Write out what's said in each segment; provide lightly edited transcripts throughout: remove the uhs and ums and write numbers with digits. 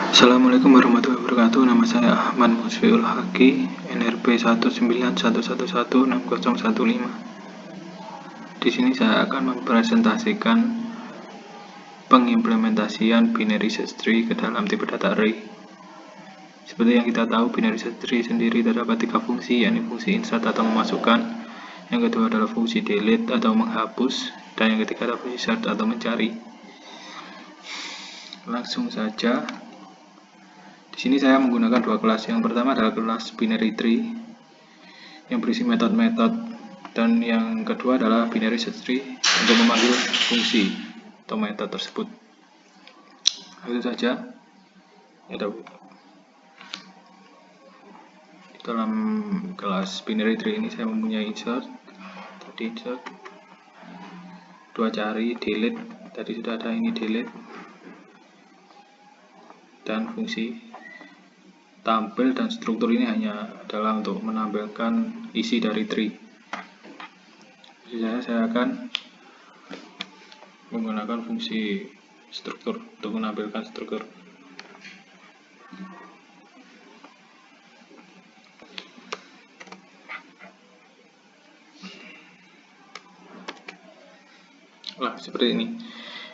Assalamualaikum warahmatullahi wabarakatuh. Nama saya Ahmad Musfiul Haki, NRP 191116015. Di sini saya akan mempresentasikan pengimplementasian binary search tree ke dalam tipe data array. Seperti yang kita tahu, binary search tree sendiri terdapat 3 fungsi, yakni fungsi insert atau memasukkan, yang kedua adalah fungsi delete atau menghapus, dan yang ketiga adalah fungsi search atau mencari. Langsung saja. Di sini saya menggunakan 2 kelas. Yang pertama adalah kelas binary tree yang berisi metode-metode, dan yang kedua adalah binary search tree untuk memanggil fungsi atau metode tersebut. Langsung saja. Dalam kelas binary tree ini saya mempunyai insert, dua cari, delete, tadi sudah ada ini delete, dan fungsi tampil, dan struktur ini hanya adalah untuk menampilkan isi dari tree. Jadi saya akan menggunakan fungsi struktur untuk menampilkan struktur. Seperti ini.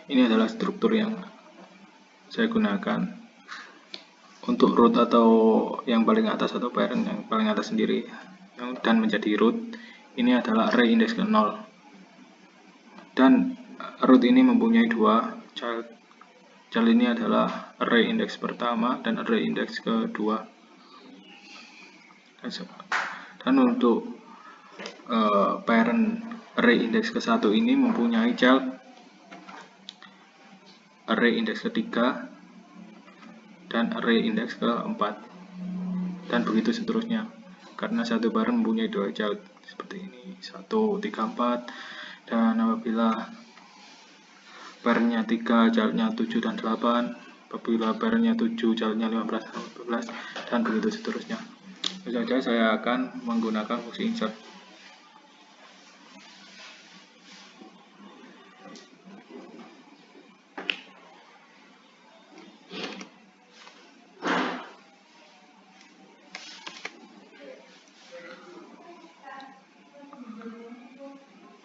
Ini adalah struktur yang saya gunakan untuk root atau yang paling atas atau parent yang paling atas sendiri, dan menjadi root. Ini adalah array index ke 0, dan root ini mempunyai 2 child. Child ini adalah array index pertama dan array index kedua. Dan untuk parent array index ke-1 ini mempunyai child array index ketiga dan array index ke-4, dan begitu seterusnya, karena satu parent mempunyai 2 child seperti ini, 1, 3, 4, dan apabila parentnya 3, childnya 7 dan 8, apabila parentnya 7, childnya 15 dan 14, dan begitu seterusnya. Saja saya akan menggunakan fungsi insert.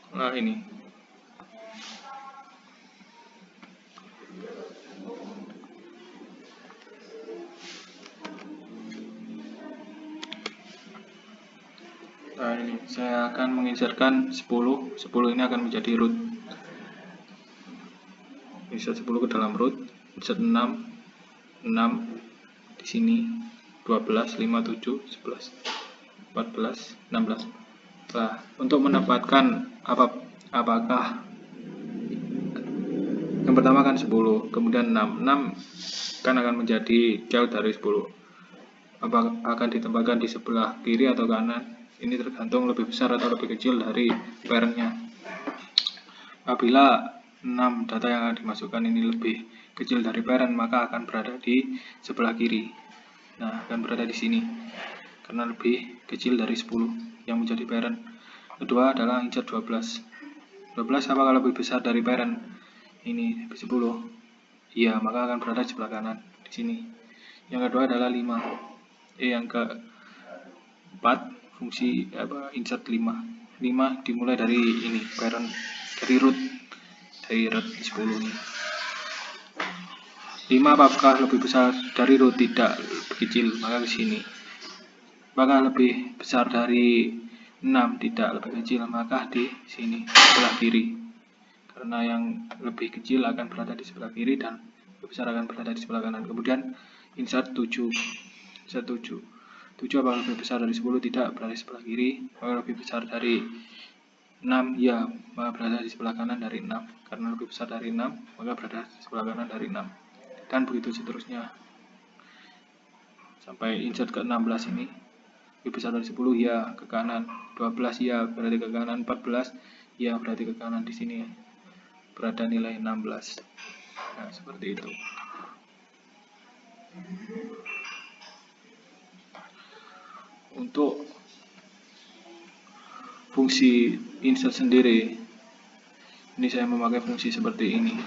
Nah, ini. Nah, ini saya akan menginsertkan 10 ini akan menjadi root. Insert 10 ke dalam root, insert 6 di sini, 12, 5, 7, 11, 14, 16. Nah, untuk mendapatkan apakah yang pertama kan 10, kemudian 6 kan akan menjadi child dari 10. Apakah akan ditempatkan di sebelah kiri atau kanan? Ini tergantung lebih besar atau lebih kecil dari parentnya. Apabila 6 data yang akan dimasukkan ini lebih kecil dari parent, maka akan berada di sebelah kiri. Nah, akan berada di sini karena lebih kecil dari 10 yang menjadi parent. Kedua adalah insert 12. 12 apakah lebih besar dari parent? Ini 10. Iya, maka akan berada di sebelah kanan di sini. Yang kedua adalah 5. Yang keempat fungsi insert 5. 5 dimulai dari ini parent, dari root 10 ini. 5 apakah lebih besar dari root? Tidak, lebih kecil, maka ke sini. Apakah lebih besar dari 6? Tidak, lebih kecil, maka di sini sebelah kiri. Karena yang lebih kecil akan berada di sebelah kiri dan lebih besar akan berada di sebelah kanan. Kemudian insert 7. Insert 7. 7 apakah lebih besar dari 10? Tidak, berada di sebelah kiri. Apakah lebih besar dari 6? Ya, maka berada di sebelah kanan dari 6. Karena lebih besar dari 6, maka berada di sebelah kanan dari 6. Dan begitu seterusnya. Sampai insert ke-16 ini. Lebih besar dari 10, ya, ke kanan. 12, ya, berarti ke kanan. 14, ya, berarti ke kanan. Di sini berada nilai 16. Nah, seperti itu. Untuk fungsi insert sendiri, ini saya memakai fungsi seperti ini.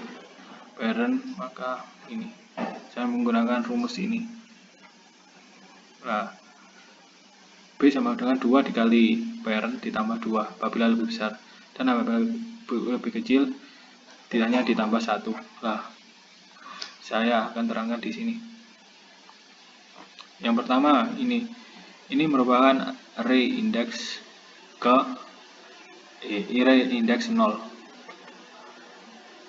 Parent, maka ini saya menggunakan rumus ini. Nah, B sama dengan 2 dikali parent ditambah 2 apabila lebih besar, dan apabila lebih kecil tidaknya ditambah 1. Nah, saya akan terangkan di sini. Yang pertama, ini merupakan array index array index 0.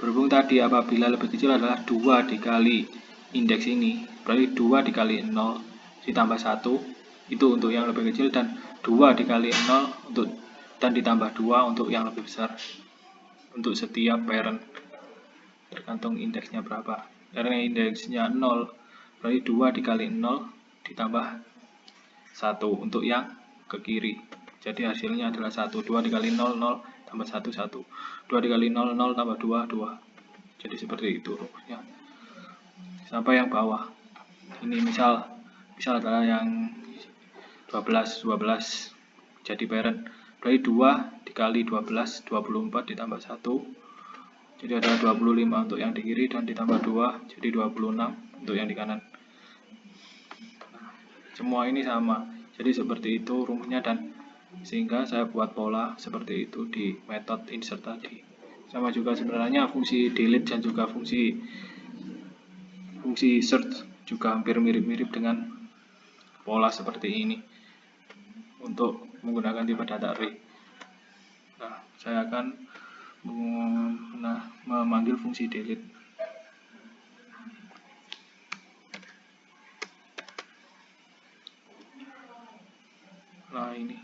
Berhubung tadi apabila lebih kecil adalah 2 dikali indeks ini, berarti 2 dikali 0 ditambah 1 itu untuk yang lebih kecil, dan 2 dikali 0 dan ditambah 2 untuk yang lebih besar. Untuk setiap parent tergantung indeksnya berapa. Karena indeksnya 0, berarti 2 dikali 0 ditambah 1 untuk yang ke kiri. Jadi hasilnya adalah 1. 2 dikali 0, 0 tambah 1, 1. 2 dikali 0, 0 tambah 2, 2. Jadi seperti itu rumusnya. Sampai yang bawah. Ini misal adalah yang 12 jadi parent. Berarti 2 dikali 12, 24 ditambah 1. Jadi ada 25 untuk yang di kiri dan ditambah 2, jadi 26 untuk yang di kanan. Nah, semua ini sama. Jadi seperti itu rumusnya, dan sehingga saya buat pola seperti itu di metode insert tadi. Sama juga sebenarnya fungsi delete dan juga fungsi search juga hampir mirip-mirip dengan pola seperti ini untuk menggunakan tipe data array. Nah, saya akan memanggil fungsi delete. Nah, ini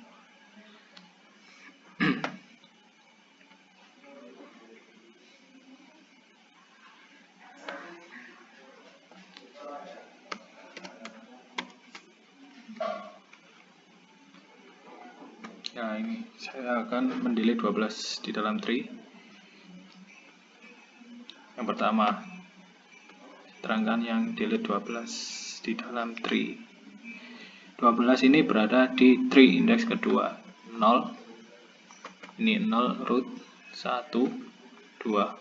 ini saya akan mendelete 12 di dalam tree. Yang pertama, terangkan yang delete 12 di dalam tree. 12 ini berada di tree index kedua, 0. Ini 0 root 1 2.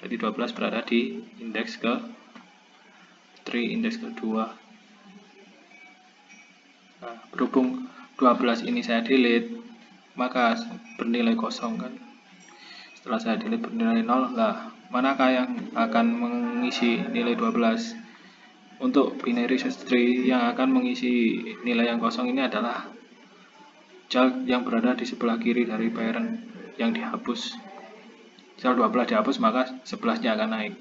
Jadi 12 berada di indeks ke tree indeks kedua. Nah, berhubung 12 ini saya delete, maka bernilai kosong kan. Setelah saya delete bernilai 0, lah manakah yang akan mengisi nilai 12? Untuk binary search tree yang akan mengisi nilai yang kosong ini adalah child yang berada di sebelah kiri dari parent yang dihapus. Misal 12 dihapus, maka 11-nya akan naik.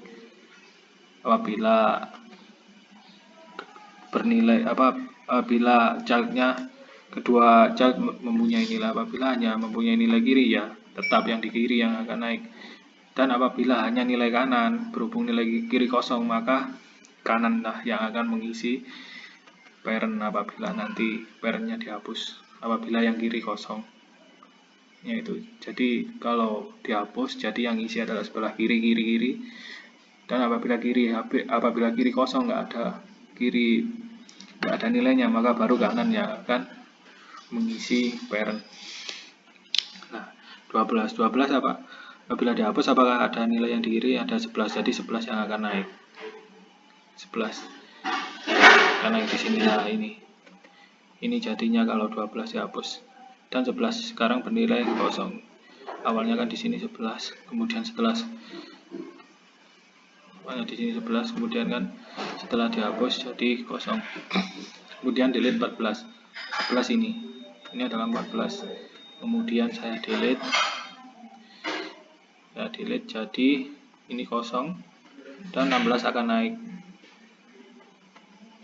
Apabila childnya kedua child mempunyai nilai, apabila hanya mempunyai nilai kiri, ya tetap yang di kiri yang akan naik. Dan apabila hanya nilai kanan, berhubung nilai kiri kosong, maka kanan lah yang akan mengisi parent apabila nanti parentnya dihapus, apabila yang kiri kosong. Yaitu, jadi kalau dihapus, jadi yang isi adalah sebelah kiri. Dan apabila kiri kosong, nggak ada nilainya, maka baru kanan yang akan mengisi parent. Nah, 12 apa? Apabila dihapus, apakah ada nilai yang di kiri? Ada 11, jadi 11 yang akan naik. 11. Karena di sini lah ini jadinya kalau 12 dihapus. Dan 11 sekarang bernilai kosong. Awalnya kan di sini 11, kemudian setelah di sini 11, kemudian kan setelah dihapus jadi kosong. Kemudian delete 14. 14 ini adalah 14. Kemudian saya delete jadi ini kosong dan 16 akan naik.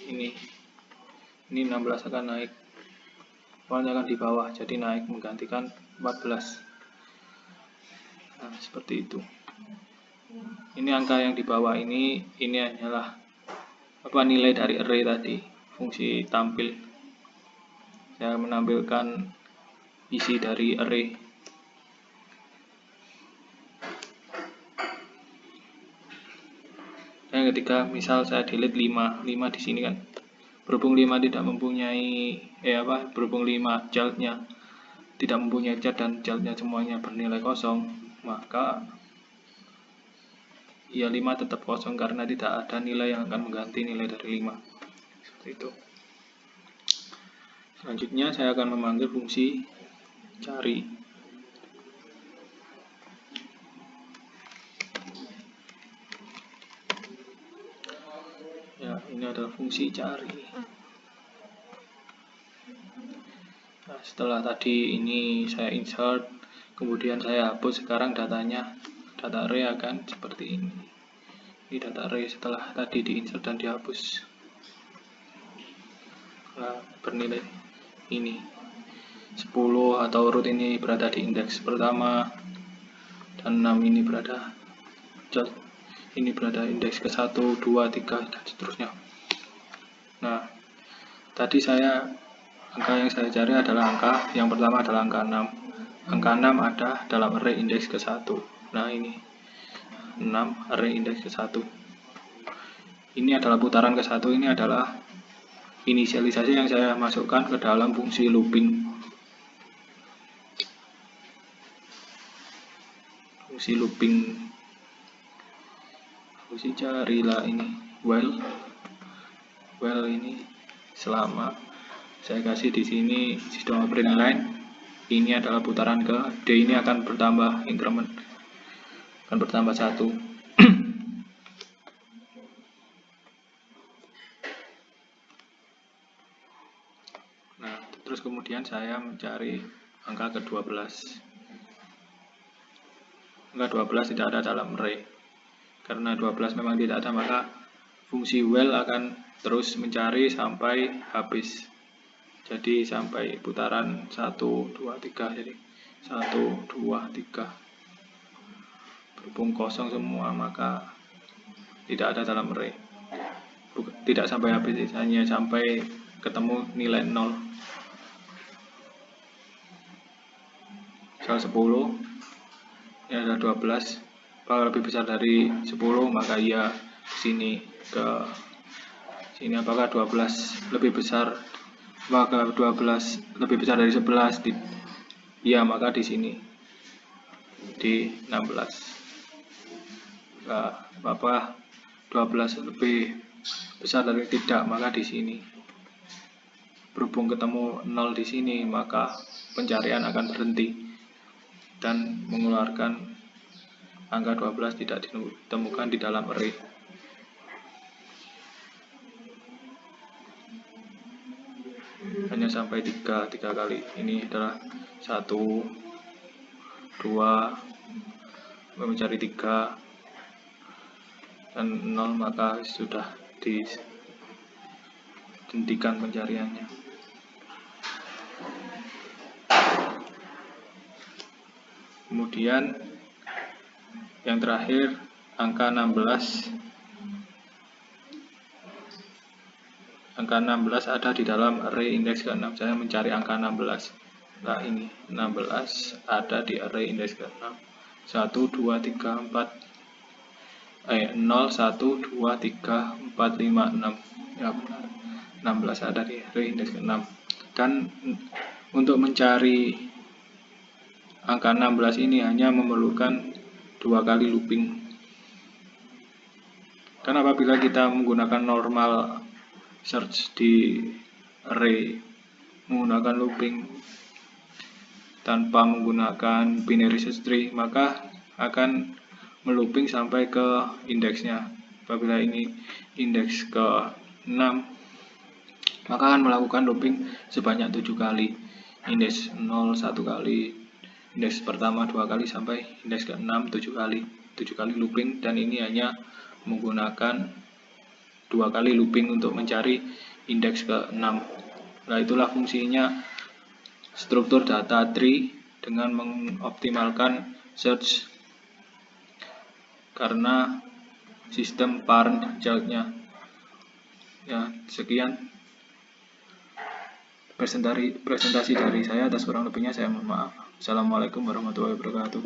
Ini 16 akan naik. Awalnya kan di bawah, jadi naik menggantikan 14. Nah, seperti itu. Ini angka yang di bawah ini hanyalah nilai dari array tadi, fungsi tampil. Saya menampilkan isi dari array. Dan ketika misal saya delete 5 di sini kan, berhubung 5 tidak mempunyai berhubung 5 childnya tidak mempunyai child dan childnya semuanya bernilai kosong, maka ya 5 tetap kosong karena tidak ada nilai yang akan mengganti nilai dari 5. Seperti itu. Selanjutnya saya akan memanggil fungsi cari. Ya, ini adalah fungsi cari. Nah, setelah tadi ini saya insert, kemudian saya hapus, sekarang datanya, data array akan seperti ini. Ini data array setelah tadi diinsert dan dihapus. Nah, bernilai ini 10 atau root ini berada di indeks pertama, dan 6 ini berada indeks ke 1, 2, 3 dan seterusnya. Nah, tadi angka yang saya cari adalah angka yang pertama adalah angka 6. Angka 6 ada dalam array indeks ke 1. Nah, ini 6 array indeks ke 1. Ini adalah putaran ke 1, ini adalah inisialisasi yang saya masukkan ke dalam fungsi looping. Fungsi carilah ini while ini selama saya kasih di sini sistem operand line, ini adalah putaran ke D, ini akan bertambah increment, akan bertambah 1. Nah, terus kemudian saya mencari angka ke-12. Angka 12 tidak ada dalam array. Karena 12 memang tidak ada, maka fungsi while akan terus mencari sampai habis. Jadi sampai putaran 1, 2, 3. Jadi 1, 2, 3. Berhubung kosong semua, maka tidak ada dalam array. Tidak sampai habis, hanya sampai ketemu nilai 0. Misal 10, ini ada 12. Kalau lebih besar dari 10, maka ia sini ke sini. Apakah 12 lebih besar? Apakah 12 lebih besar dari 11? Ya, maka di sini di 16. Nah, apakah 12 lebih besar dari tidak? Maka di sini. Berhubung ketemu 0 di sini, maka pencarian akan berhenti dan mengeluarkan angka 12 tidak ditemukan di dalam array. Hanya sampai 3 kali. Ini adalah 1, 2, mencari 3 dan 0, maka sudah dihentikan pencariannya. Kemudian yang terakhir angka 16. Angka 16 ada di dalam array indeks ke-6. Saya mencari angka 16. Nah, ini 16 ada di array indeks ke-6. 1, 2, 3, 4 0, 1, 2, 3, 4, 5, 6. Ya, benar. 16 ada di array indeks ke-6. Dan untuk mencari angka 16 ini hanya memerlukan 2 kali looping. Dan apabila kita menggunakan normal search di array menggunakan looping tanpa menggunakan binary search tree, maka akan melooping sampai ke indeksnya. Apabila ini indeks ke-6, maka akan melakukan looping sebanyak 7 kali. Indeks 0 1 kali, indeks pertama 2 kali, sampai indeks ke-6 7 kali. 7 kali looping, dan ini hanya menggunakan 2 kali looping untuk mencari indeks ke-6. Nah, itulah fungsinya struktur data tree dengan mengoptimalkan search karena sistem parent child-nya. Ya, sekian presentasi dari saya. Atas kurang lebihnya saya mohon maaf. Assalamualaikum warahmatullahi wabarakatuh.